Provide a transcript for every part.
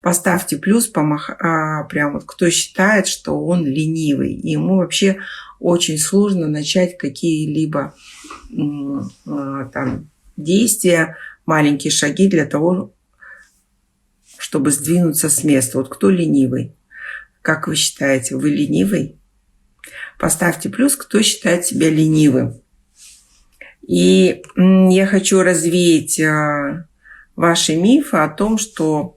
поставьте плюс, прям вот кто считает, что он ленивый. И ему вообще очень сложно начать какие-либо там действия, маленькие шаги для того, чтобы сдвинуться с места. Вот кто ленивый? Как вы считаете, вы ленивый? Поставьте плюс, кто считает себя ленивым. И я хочу развеять ваши мифы о том, что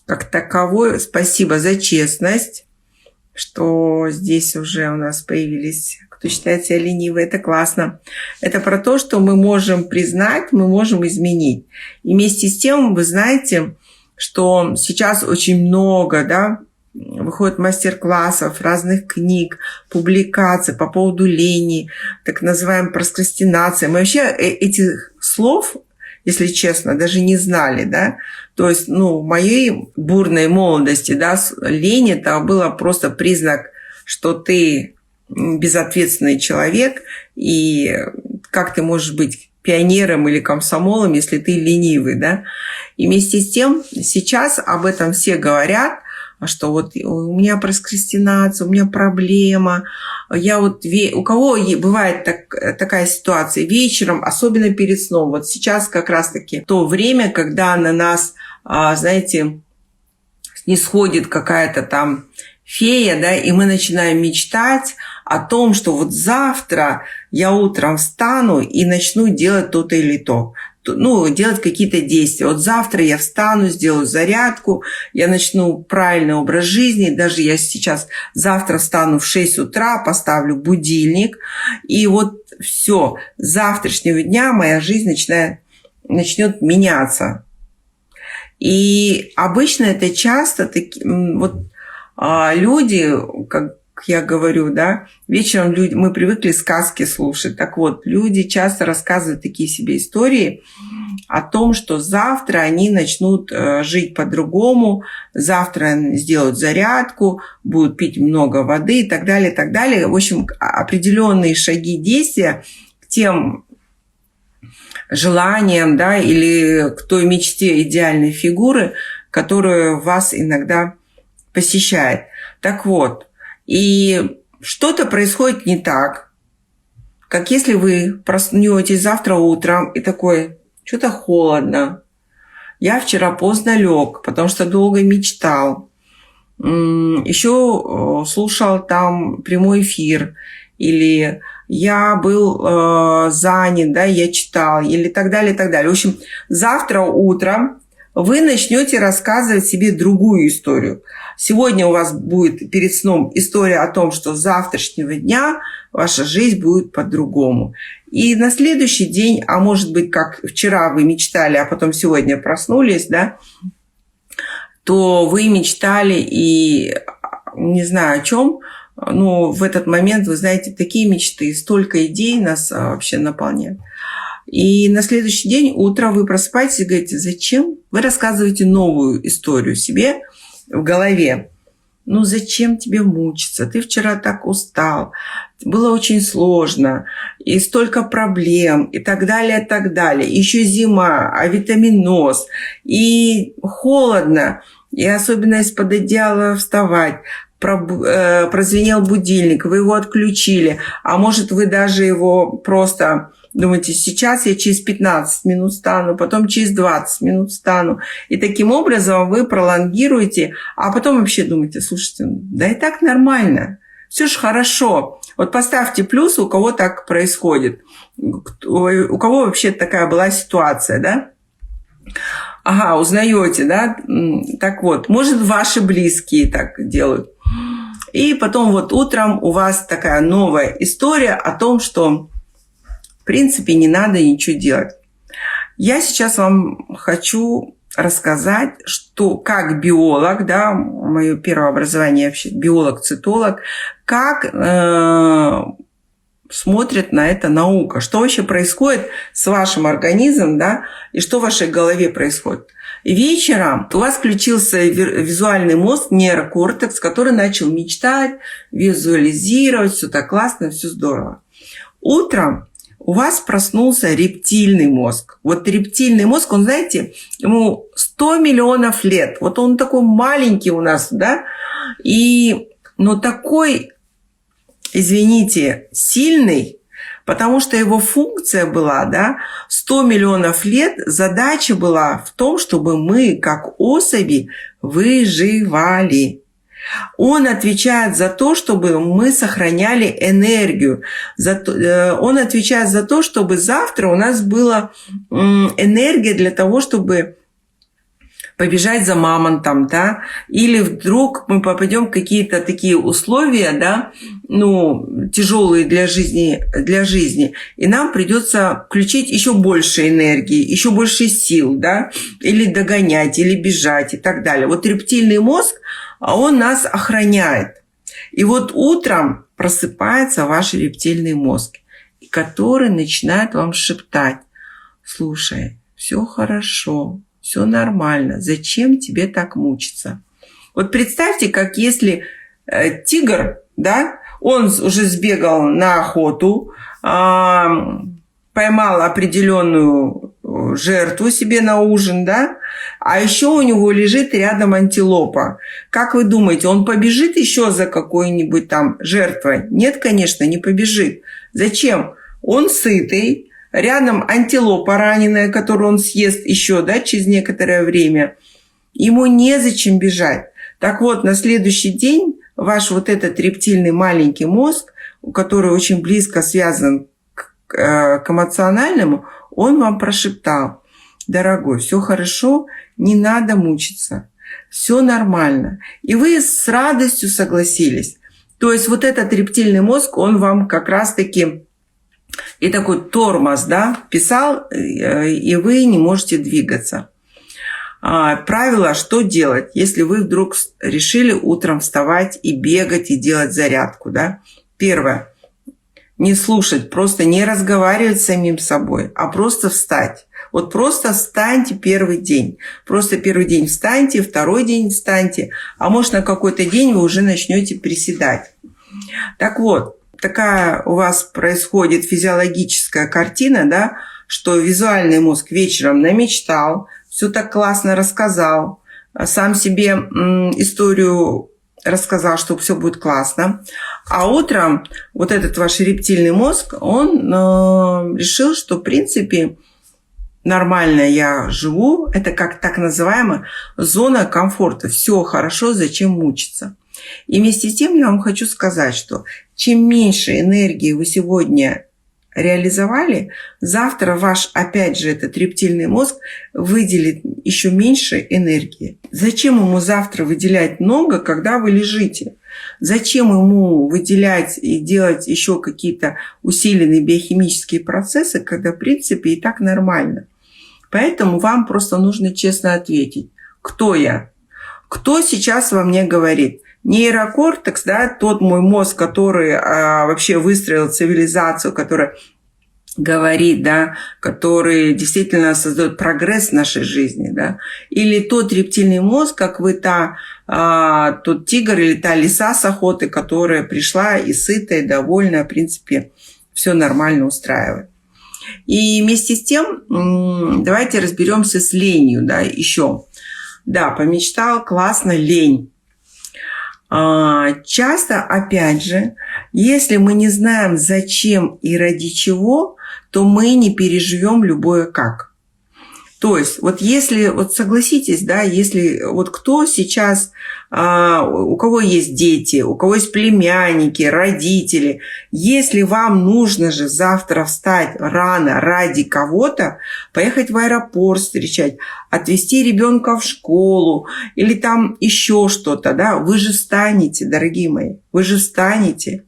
как таковой, спасибо за честность, что здесь уже у нас появились, кто считает себя ленивым, это классно. Это про то, что мы можем признать, мы можем изменить. И вместе с тем, вы знаете, что сейчас очень много, да, выходит мастер-классов, разных книг, публикаций по поводу лени, так называемой прокрастинации. Мы вообще этих слов, если честно, даже не знали, да. То есть, в моей бурной молодости, да, лень это было просто признак, что ты безответственный человек, и как ты можешь быть пионером или комсомолом, если ты ленивый, да. И вместе с тем сейчас об этом все говорят, что вот у меня прокрастинация, у меня проблема. У кого бывает такая ситуация вечером, особенно перед сном. Вот сейчас как раз-таки то время, когда на нас, знаете, снисходит какая-то там фея, да, и мы начинаем мечтать о том, что вот завтра я утром встану и начну делать то-то или то. Делать какие-то действия. Вот завтра я встану, сделаю зарядку, я начну правильный образ жизни. Даже я сейчас завтра встану в 6 утра, поставлю будильник. И вот все, с завтрашнего дня моя жизнь начнет меняться. И обычно это часто люди, как я говорю, да, вечером мы привыкли сказки слушать. Так вот, люди часто рассказывают такие себе истории о том, что завтра они начнут жить по-другому, завтра сделают зарядку, будут пить много воды и так далее, и так далее. В общем, определенные шаги действия к тем желаниям, да, или к той мечте идеальной фигуры, которая вас иногда посещает. Так вот, и что-то происходит не так, как если вы проснетесь завтра утром и такой, что-то холодно. Я вчера поздно лег, потому что долго мечтал. Еще слушал там прямой эфир. Или я был занят, да, я читал. Или так далее, и так далее. В общем, завтра утром вы начнете рассказывать себе другую историю. Сегодня у вас будет перед сном история о том, что с завтрашнего дня ваша жизнь будет по-другому. И на следующий день, а может быть, как вчера вы мечтали, а потом сегодня проснулись, да, то вы мечтали и не знаю о чем, но в этот момент, вы знаете, такие мечты, столько идей нас вообще наполняют. И на следующий день утром вы просыпаетесь и говорите, зачем? Вы рассказываете новую историю себе в голове. Зачем тебе мучиться? Ты вчера так устал. Было очень сложно. И столько проблем. И так далее, и так далее. Еще зима, авитаминоз. И холодно. И особенно из-под одеяла вставать. Прозвенел будильник, вы его отключили. А может, вы даже его просто... Думаете, сейчас я через 15 минут встану, потом через 20 минут встану. И таким образом вы пролонгируете, а потом вообще думаете, слушайте, да и так нормально, все же хорошо. Вот поставьте плюс, у кого так происходит, у кого вообще такая была ситуация, да? Ага, узнаете, да? Так вот, может, ваши близкие так делают. И потом вот утром у вас такая новая история о том, что в принципе не надо ничего делать. Я сейчас вам хочу рассказать, что как биолог, да, мое первое образование вообще биолог-цитолог, как смотрит на это наука, что вообще происходит с вашим организмом, да, и что в вашей голове происходит. И вечером у вас включился визуальный мозг, нейрокортекс, который начал мечтать, визуализировать, все так классно, все здорово. Утром у вас проснулся рептильный мозг. Вот рептильный мозг, он, знаете, ему 100 миллионов лет. Вот он такой маленький у нас, да, но такой, извините, сильный, потому что его функция была, да, 100 миллионов лет, задача была в том, чтобы мы, как особи, выживали. Он отвечает за то, чтобы мы сохраняли энергию. Он отвечает за то, чтобы завтра у нас была энергия для того, чтобы побежать за мамонтом, да, или вдруг мы попадем в какие-то такие условия, да, тяжелые для жизни, и нам придется включить еще больше энергии, еще больше сил, да, или догонять, или бежать и так далее. Вот рептильный мозг, он нас охраняет. И вот утром просыпается ваш рептильный мозг, который начинает вам шептать: слушай, все хорошо, все нормально, зачем тебе так мучиться? Вот представьте, как если тигр, да, он уже сбегал на охоту, поймал определенную жертву себе на ужин, да, а еще у него лежит рядом антилопа. Как вы думаете, он побежит еще за какой-нибудь там жертвой? Нет, конечно, не побежит. Зачем? Он сытый, рядом антилопа раненая, которую он съест еще, да, через некоторое время. Ему незачем бежать. Так вот, на следующий день ваш вот этот рептильный маленький мозг, который очень близко связан к эмоциональному, он вам прошептал: дорогой, все хорошо, не надо мучиться, все нормально. И вы с радостью согласились. То есть вот этот рептильный мозг, он вам как раз-таки и такой тормоз, да, писал, и вы не можете двигаться. Правило, что делать, если вы вдруг решили утром вставать и бегать, и делать зарядку, да? Первое. Не слушать, просто не разговаривать с самим собой, а просто встать. Вот просто встаньте первый день. Просто первый день встаньте, второй день встаньте, а может на какой-то день вы уже начнете приседать. Так вот, такая у вас происходит физиологическая картина, да, что визуальный мозг вечером намечтал, все так классно рассказал, сам себе историю рассказал, что все будет классно. А утром вот этот ваш рептильный мозг, он решил, что в принципе нормально я живу. Это как так называемая зона комфорта. Все хорошо, зачем мучиться? И вместе с тем я вам хочу сказать, что чем меньше энергии вы сегодня реализовали, завтра ваш, опять же, этот рептильный мозг выделит еще меньше энергии. Зачем ему завтра выделять много, когда вы лежите? Зачем ему выделять и делать еще какие-то усиленные биохимические процессы, когда, в принципе, и так нормально? Поэтому вам просто нужно честно ответить: кто я? Кто сейчас во мне говорит? Нейрокортекс, да, тот мой мозг, который вообще выстроил цивилизацию, который говорит, да, который действительно создает прогресс в нашей жизни, да, или тот рептильный мозг, как вы тот тигр или та лиса с охоты, которая пришла и сытая, и довольная, в принципе, все нормально устраивает. И вместе с тем давайте разберемся с ленью, да, еще. Да, помечтал, классно, лень. Часто, опять же, если мы не знаем, зачем и ради чего, то мы не переживем любое как. То есть, вот если, вот согласитесь, да, если вот кто сейчас, у кого есть дети, у кого есть племянники, родители, если вам нужно же завтра встать рано ради кого-то, поехать в аэропорт встречать, отвезти ребенка в школу или там еще что-то, да, вы же встанете, дорогие мои, вы же встанете.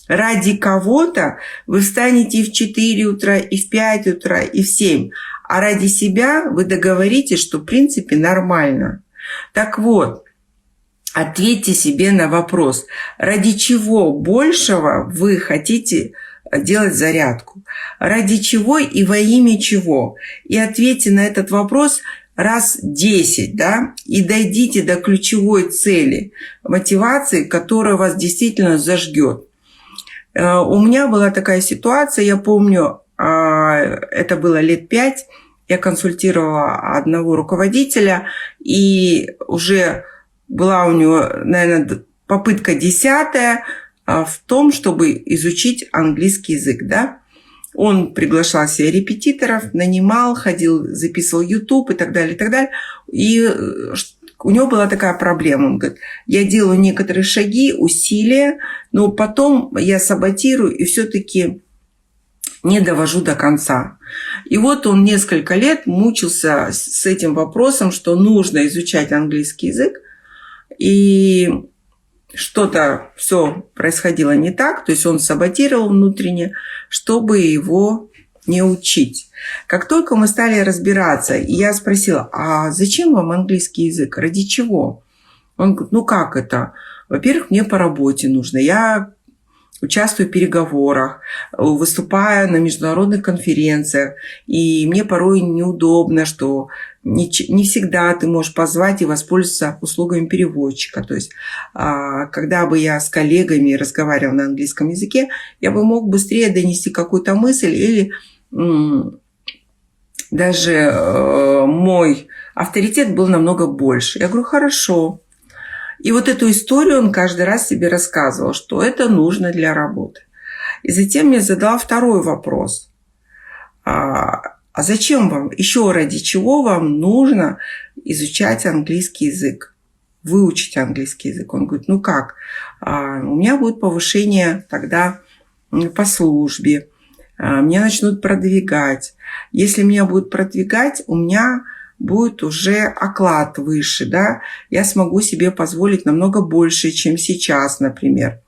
Ради кого-то вы встанете и в 4 утра, и в 5 утра, и в 7. А ради себя вы договоритесь, что в принципе нормально. Так вот, ответьте себе на вопрос, ради чего большего вы хотите делать зарядку? Ради чего и во имя чего? И ответьте на этот вопрос раз 10, да, и дойдите до ключевой цели, мотивации, которая вас действительно зажгет. У меня была такая ситуация, я помню, это было лет 5, я консультировала одного руководителя, и уже была у него, наверное, попытка 10-я в том, чтобы изучить английский язык, да. Он приглашал себе репетиторов, нанимал, ходил, записывал YouTube и так далее, и так далее. И у него была такая проблема. Он говорит, я делаю некоторые шаги, усилия, но потом я саботирую и все-таки не довожу до конца. И вот он несколько лет мучился с этим вопросом, что нужно изучать английский язык, и что-то все происходило не так, то есть он саботировал внутренне, чтобы его не учить. Как только мы стали разбираться, и я спросила, а зачем вам английский язык, ради чего? Он говорит, ну как это? Во-первых, мне по работе нужно, я участвую в переговорах, выступаю на международных конференциях, и мне порой неудобно, что не всегда ты можешь позвать и воспользоваться услугами переводчика. То есть, когда бы я с коллегами разговаривала на английском языке, я бы мог быстрее донести какую-то мысль, или даже мой авторитет был намного больше. Я говорю, хорошо. И вот эту историю он каждый раз себе рассказывал, что это нужно для работы. И затем мне задал второй вопрос. А зачем вам, еще ради чего вам нужно изучать английский язык, выучить английский язык? Он говорит, ну как, у меня будет повышение тогда по службе, меня начнут продвигать. Если меня будут продвигать, у меня будет уже оклад выше, да, я смогу себе позволить намного больше, чем сейчас, например.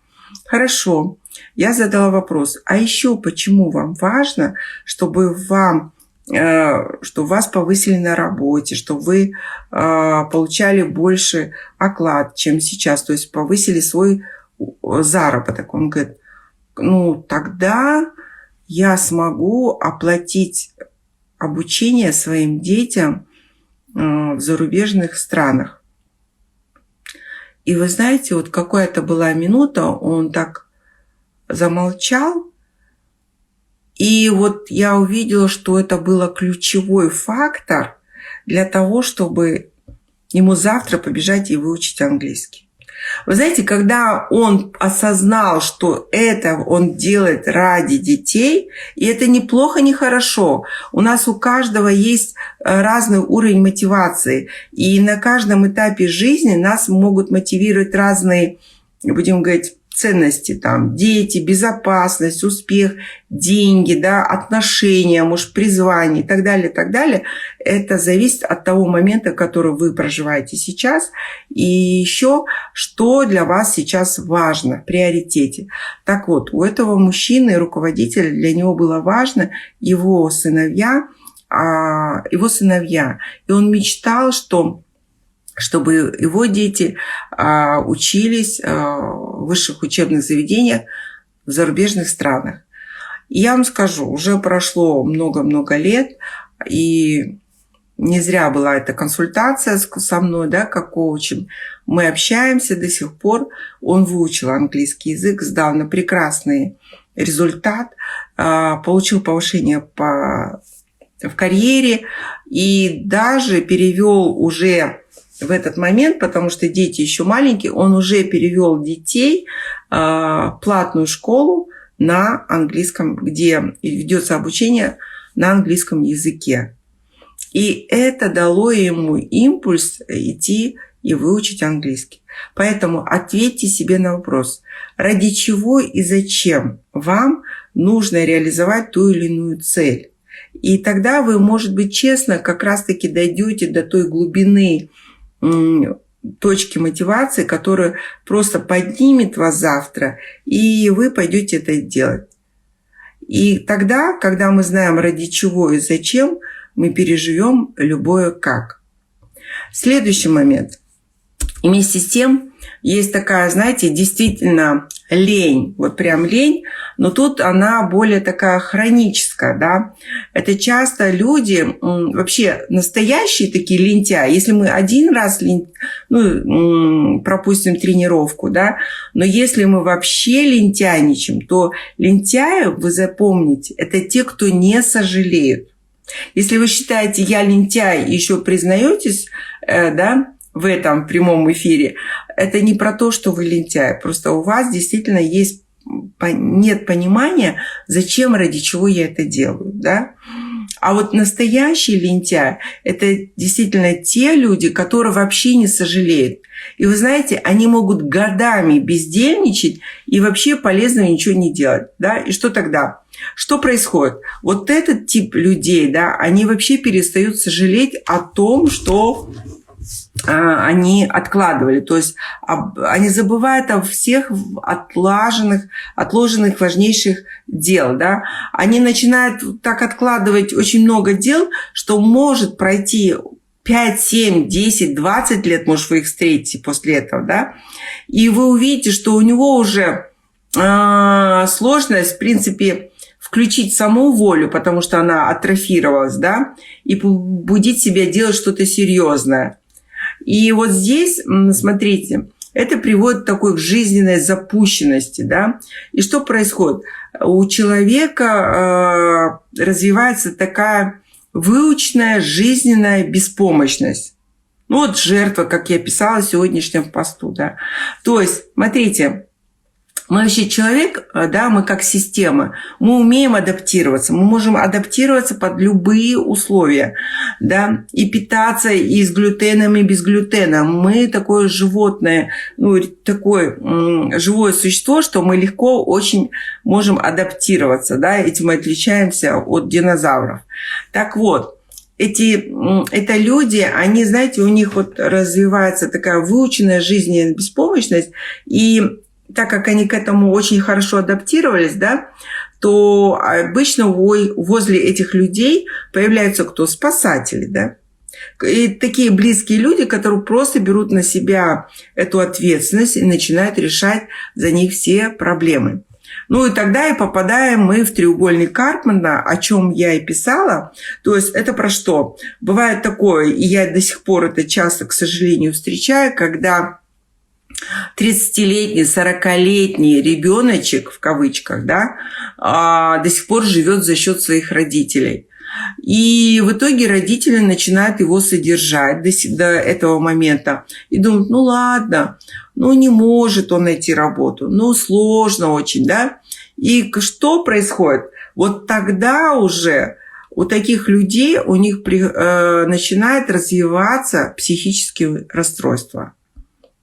Хорошо, я задала вопрос, а еще почему вам важно, чтобы вас повысили на работе, чтобы вы получали больше оклад, чем сейчас, то есть повысили свой заработок? Он говорит, ну тогда я смогу оплатить обучение своим детям в зарубежных странах. И вы знаете, вот какая-то была минута, он так замолчал, и вот я увидела, что это был ключевой фактор для того, чтобы ему завтра побежать и выучить английский. Вы знаете, когда он осознал, что это он делает ради детей, и это не плохо, не хорошо. У нас у каждого есть разный уровень мотивации. И на каждом этапе жизни нас могут мотивировать разные, будем говорить, ценности. Там, дети, безопасность, успех, деньги, да, отношения, может, призвание и так далее, и так далее. Это зависит от того момента, который вы проживаете сейчас. И еще, что для вас сейчас важно в приоритете. Так вот, у этого мужчины, руководителя, для него было важно его сыновья. И он мечтал, чтобы его дети учились в высших учебных заведениях в зарубежных странах. И я вам скажу, уже прошло много-много лет, и не зря была эта консультация со мной, да, как коучем. Мы общаемся до сих пор. Он выучил английский язык, сдал на прекрасный результат, получил повышение в карьере и даже перевел уже в этот момент, потому что дети еще маленькие, он уже перевел детей в платную школу на английском, где ведется обучение на английском языке. И это дало ему импульс идти и выучить английский. Поэтому ответьте себе на вопрос, ради чего и зачем вам нужно реализовать ту или иную цель. И тогда вы, может быть, честно, как раз-таки дойдете до той глубины точки мотивации, которая просто поднимет вас завтра, и вы пойдете это делать. И тогда, когда мы знаем, ради чего и зачем, мы переживем любое как. Следующий момент. И вместе с тем есть такая, знаете, действительно лень, вот прям лень, но тут она более такая хроническая, да. Это часто люди, вообще настоящие такие лентяи, если мы один раз пропустим тренировку, да, но если мы вообще лентяйничаем, то лентяи, вы запомните, это те, кто не сожалеют. Если вы считаете, я лентяй, и еще признаетесь, да, в этом прямом эфире, это не про то, что вы лентяй. Просто у вас действительно нет понимания, зачем, ради чего я это делаю. Да? А вот настоящий лентяй – это действительно те люди, которые вообще не сожалеют. И вы знаете, они могут годами бездельничать и вообще полезного ничего не делать. Да? И что тогда? Что происходит? Вот этот тип людей, да, они вообще перестают сожалеть о том, что они откладывали. То есть они забывают о всех отложенных важнейших дел. Да? Они начинают так откладывать очень много дел, что может пройти 5, 7, 10, 20 лет, может, вы их встретите после этого. Да? И вы увидите, что у него уже сложность, в принципе, включить саму волю, потому что она атрофировалась, да, и побудить себя делать что-то серьезное. И вот здесь, смотрите, это приводит к такой жизненной запущенности, да. И что происходит? У человека развивается такая выученная жизненная беспомощность. Ну вот жертва, как я писала в сегодняшнем посту, да. То есть, смотрите, мы вообще человек, да, мы как система, мы умеем адаптироваться, мы можем адаптироваться под любые условия, да, и питаться и с глютеном, и без глютена. Мы такое животное, такое живое существо, что мы легко очень можем адаптироваться, да, этим мы отличаемся от динозавров. Так вот, это люди, они, знаете, у них вот развивается такая выученная жизненная беспомощность, и так как они к этому очень хорошо адаптировались, да, то обычно возле этих людей появляются кто? Спасатели, да. И такие близкие люди, которые просто берут на себя эту ответственность и начинают решать за них все проблемы. Ну и тогда и попадаем мы в треугольник Карпмана, о чем я и писала. То есть это про что? Бывает такое, и я до сих пор это часто, к сожалению, встречаю, когда 30-летний, 40-летний ребеночек, в кавычках, да, до сих пор живет за счет своих родителей. И в итоге родители начинают его содержать до этого момента. И думают, ну ладно, не может он найти работу, сложно очень, да. И что происходит? Вот тогда уже у таких людей, у них начинает развиваться психические расстройства.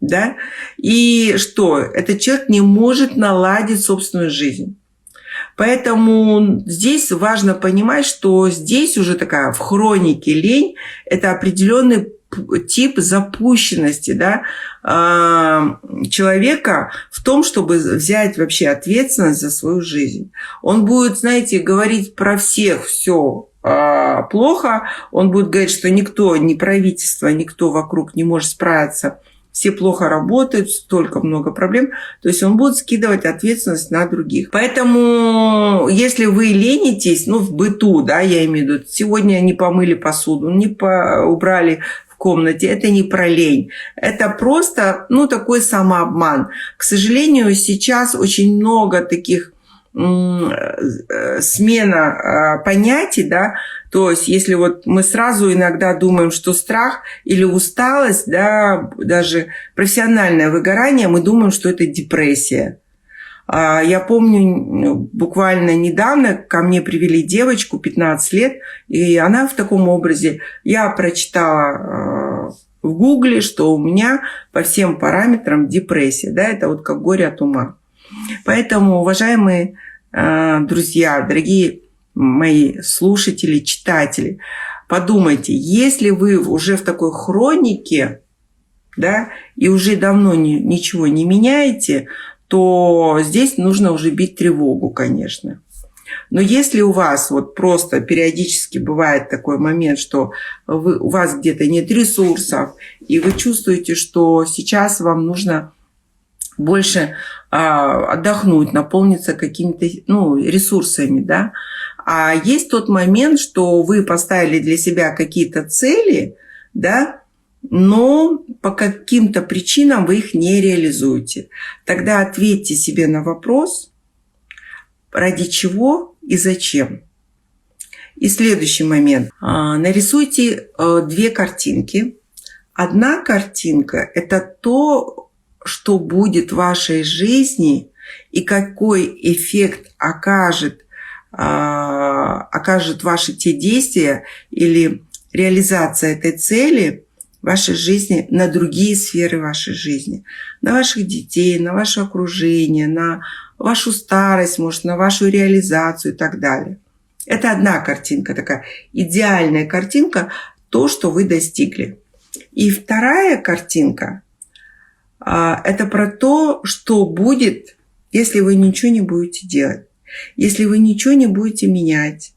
Да? И что? Этот человек не может наладить собственную жизнь. Поэтому здесь важно понимать, что здесь уже такая в хронике лень – это определенный тип запущенности, да, человека в том, чтобы взять вообще ответственность за свою жизнь. Он будет, знаете, говорить про всех все плохо, он будет говорить, что никто, ни правительство, никто вокруг не может справиться, все плохо работают, столько много проблем. То есть он будет скидывать ответственность на других. Поэтому, если вы ленитесь, в быту, да, я имею в виду, сегодня не помыли посуду, не убрали в комнате, это не про лень. Это просто, такой самообман. К сожалению, сейчас очень много таких смена понятий, да, то есть если вот мы сразу иногда думаем, что страх или усталость, да, даже профессиональное выгорание, мы думаем, что это депрессия. Я помню, буквально недавно ко мне привели девочку 15 лет, и она в таком образе. Я прочитала в Гугле, что у меня по всем параметрам депрессия, да, это вот как горе от ума. Поэтому, уважаемые друзья, дорогие мои слушатели, читатели, подумайте, если вы уже в такой хронике, да, и уже давно ничего не меняете, то здесь нужно уже бить тревогу, конечно. Но если у вас вот просто периодически бывает такой момент, что у вас где-то нет ресурсов, и вы чувствуете, что сейчас вам нужно больше отдохнуть, наполниться какими-то ресурсами, да. А есть тот момент, что вы поставили для себя какие-то цели, да, но по каким-то причинам вы их не реализуете. Тогда ответьте себе на вопрос, ради чего и зачем. И следующий момент. Нарисуйте 2 картинки. Одна картинка – это то, что будет в вашей жизни и какой эффект окажет ваши те действия или реализация этой цели в вашей жизни на другие сферы вашей жизни. На ваших детей, на ваше окружение, на вашу старость, может, на вашу реализацию и так далее. Это одна картинка, такая идеальная картинка, то, что вы достигли. И вторая картинка – это про то, что будет, если вы ничего не будете делать, если вы ничего не будете менять.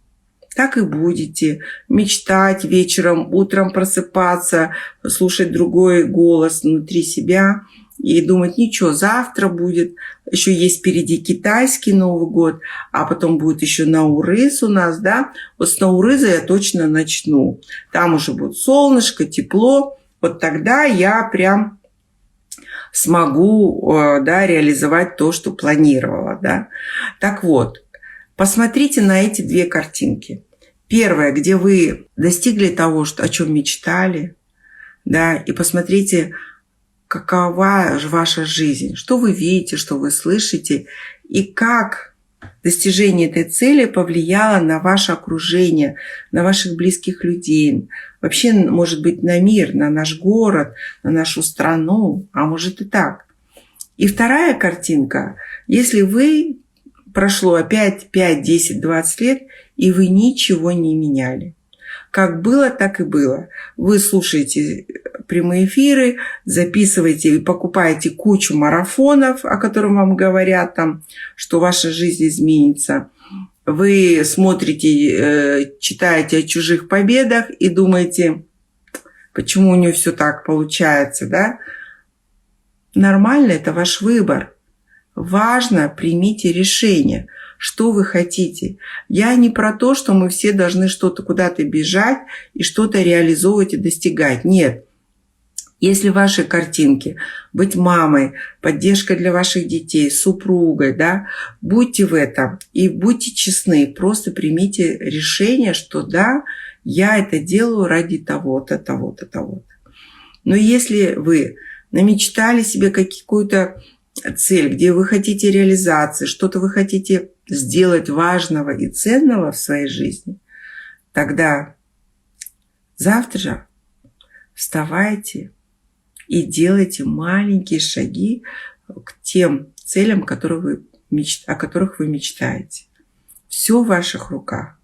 Так и будете мечтать вечером, утром просыпаться, слушать другой голос внутри себя и думать, ничего, завтра будет, еще есть впереди китайский Новый год, а потом будет еще Наурыз у нас, да. Вот с Наурыза я точно начну. Там уже будет солнышко, тепло. Вот тогда я прям смогу, да, реализовать то, что планировала, да. Так вот, посмотрите на эти 2 картинки. Первая, где вы достигли того, о чем мечтали, да, и посмотрите, какова же ваша жизнь, что вы видите, что вы слышите, и как достижение этой цели повлияло на ваше окружение, на ваших близких людей, вообще, может быть, на мир, на наш город, на нашу страну, а может и так. И вторая картинка, если прошло опять 5, 10, 20 лет, и вы ничего не меняли. Как было, так и было. Вы слушаете прямые эфиры, записываете и покупаете кучу марафонов, о которых вам говорят, там, что ваша жизнь изменится. Вы смотрите, читаете о чужих победах и думаете, почему у нее все так получается, да? Нормально, это ваш выбор. Важно, примите решение, что вы хотите. Я не про то, что мы все должны что-то куда-то бежать и что-то реализовывать и достигать. Нет. Если в вашей картинке быть мамой, поддержкой для ваших детей, супругой, да, будьте в этом и будьте честны. Просто примите решение, что да, я это делаю ради того-то, того-то, того-то. Но если вы намечтали себе какую-то цель, где вы хотите реализации, что-то вы хотите сделать важного и ценного в своей жизни, тогда завтра вставайте и делайте маленькие шаги к тем целям, о которых вы мечтаете. Все в ваших руках.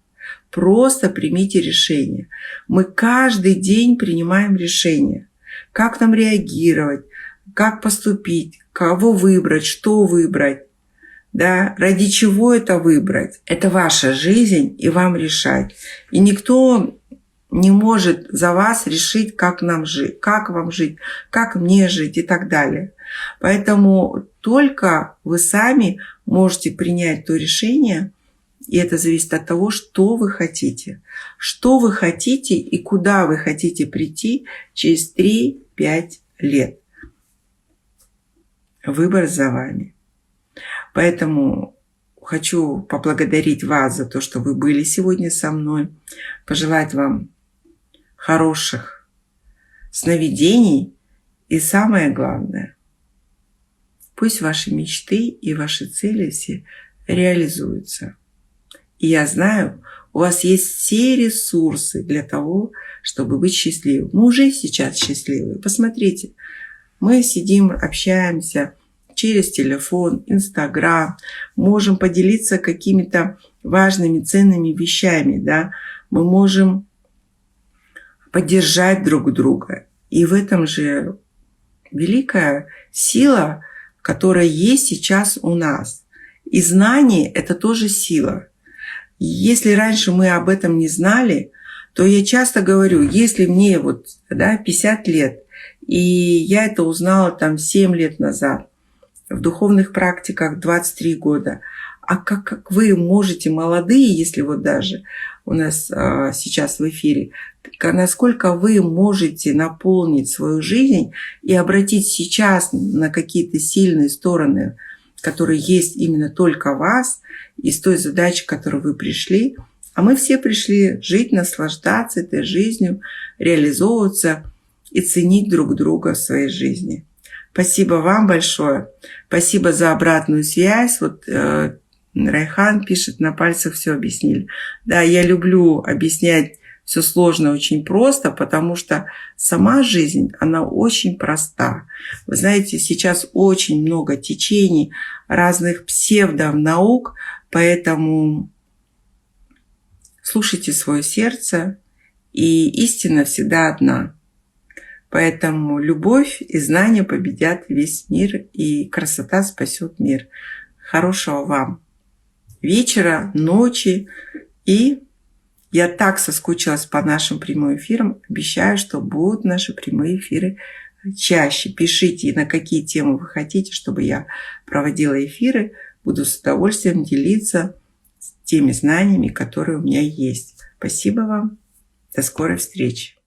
Просто примите решение. Мы каждый день принимаем решение. Как нам реагировать, как поступить, кого выбрать, что выбрать, да, ради чего это выбрать. Это ваша жизнь, и вам решать. И никто не может за вас решить, как нам жить, как вам жить, как мне жить и так далее. Поэтому только вы сами можете принять то решение, и это зависит от того, что вы хотите. Что вы хотите и куда вы хотите прийти через 3-5 лет. Выбор за вами. Поэтому хочу поблагодарить вас за то, что вы были сегодня со мной. Пожелать вам хороших сновидений. И самое главное, пусть ваши мечты и ваши цели все реализуются. И я знаю, у вас есть все ресурсы для того, чтобы быть счастливым. Мы уже сейчас счастливы. Посмотрите, мы сидим, общаемся через телефон, Инстаграм, можем поделиться какими-то важными, ценными вещами, да? Мы можем поддержать друг друга. И в этом же великая сила, которая есть сейчас у нас. И знание – это тоже сила. Если раньше мы об этом не знали, то я часто говорю, если мне 50 лет, и я это узнала 7 лет назад, в духовных практиках 23 года. А как вы можете, молодые, если вот даже у нас сейчас в эфире, насколько вы можете наполнить свою жизнь и обратить сейчас на какие-то сильные стороны, которые есть именно только вас, из той задачи, к которой вы пришли. А мы все пришли жить, наслаждаться этой жизнью, реализовываться и ценить друг друга в своей жизни. Спасибо вам большое. Спасибо за обратную связь. Вот Райхан пишет, на пальцах все объяснили. Да, я люблю объяснять все сложно очень просто, потому что сама жизнь, она очень проста. Вы знаете, сейчас очень много течений разных псевдонаук, поэтому слушайте свое сердце, и истина всегда одна. Поэтому любовь и знания победят весь мир, и красота спасет мир. Хорошего вам вечера, ночи. И я так соскучилась по нашим прямым эфирам. Обещаю, что будут наши прямые эфиры чаще. Пишите, на какие темы вы хотите, чтобы я проводила эфиры. Буду с удовольствием делиться теми знаниями, которые у меня есть. Спасибо вам. До скорой встречи.